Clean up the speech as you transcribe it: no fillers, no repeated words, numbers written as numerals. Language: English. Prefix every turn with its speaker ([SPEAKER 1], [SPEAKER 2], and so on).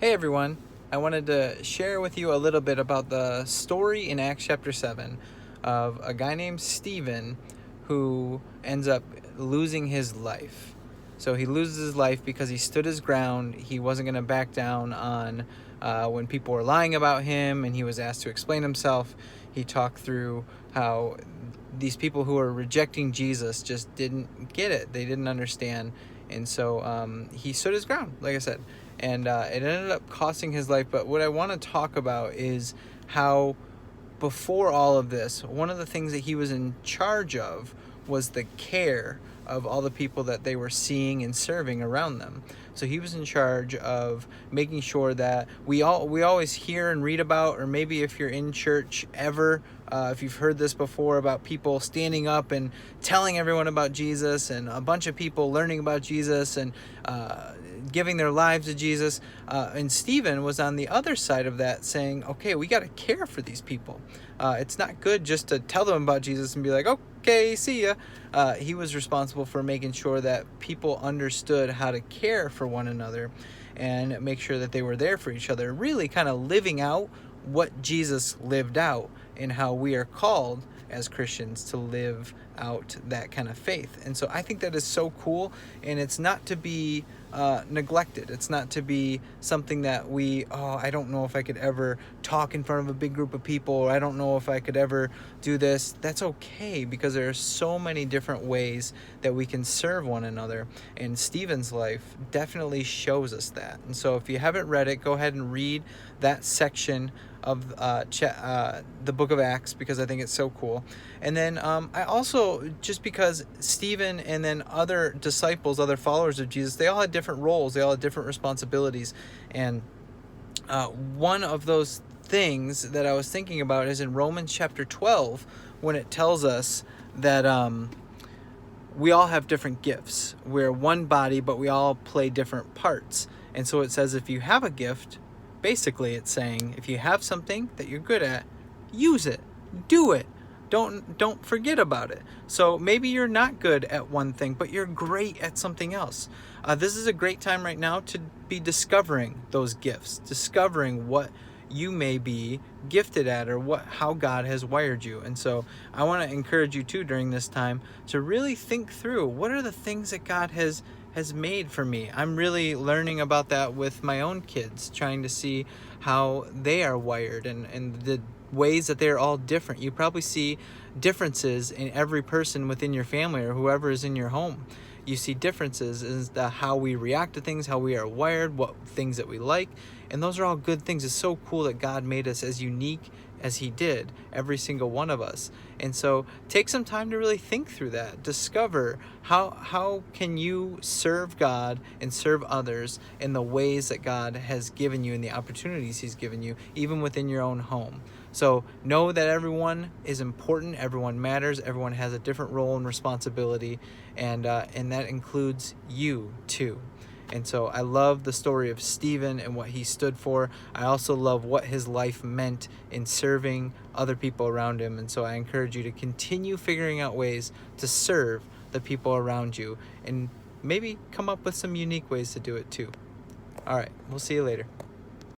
[SPEAKER 1] Hey everyone, I wanted to share with you a little bit about the story in Acts chapter 7 of a guy named Stephen who ends up losing his life. So he loses his life because he stood his ground. He wasn't going to back down on when people were lying about him, and he was asked to explain himself. He talked through how these people who were rejecting Jesus just didn't get it. They didn't understand. And so he stood his ground, like I said. And it ended up costing his life. But what I want to talk about is how before all of this, one of the things that he was in charge of was the care of all the people that they were seeing and serving around them. So he was in charge of making sure that we always hear and read about, or maybe if you're in church ever, if you've heard this before, about people standing up and telling everyone about Jesus, and a bunch of people learning about Jesus and giving their lives to Jesus. And Stephen was on the other side of that, saying, okay, we got to care for these people. It's not good just to tell them about Jesus and be like, okay, see ya. He was responsible for making sure that people understood how to care for one another and make sure that they were there for each other, really kind of living out what Jesus lived out, and how we are called as Christians to live out that kind of faith. And so I think that is so cool, and it's not to be neglected. It's not to be something that I don't know if I could ever talk in front of a big group of people, or I don't know if I could ever do this. That's okay, because there are so many different ways that we can serve one another, and Stephen's life definitely shows us that. And so if you haven't read it, go ahead and read that section of the book of Acts, because I think it's so cool. And then I also, just because Stephen and then other disciples, other followers of Jesus, they all had different roles, they all had different responsibilities. And one of those things that I was thinking about is in Romans chapter 12, when it tells us that we all have different gifts. We're one body, but we all play different parts. And so it says, if you have a gift, basically it's saying, if you have something that you're good at, use it, do it. Don't forget about it. So maybe you're not good at one thing, but you're great at something else. This is a great time right now to be discovering those gifts, discovering what you may be gifted at, or how God has wired you. And so I want to encourage you too, during this time, to really think through, what are the things that God has made for me. I'm really learning about that with my own kids, trying to see how they are wired, and the ways that they're all different. You probably see differences in every person within your family, or whoever is in your home. You see differences in how we react to things, how we are wired, what things that we like, and those are all good things. It's so cool that God made us as unique as he did, every single one of us. And so take some time to really think through that. Discover how can you serve God and serve others in the ways that God has given you and the opportunities he's given you, even within your own home. So know that everyone is important, everyone matters, everyone has a different role and responsibility, and that includes you too. And so I love the story of Stephen and what he stood for. I also love what his life meant in serving other people around him. And so I encourage you to continue figuring out ways to serve the people around you, and maybe come up with some unique ways to do it too. All right, we'll see you later.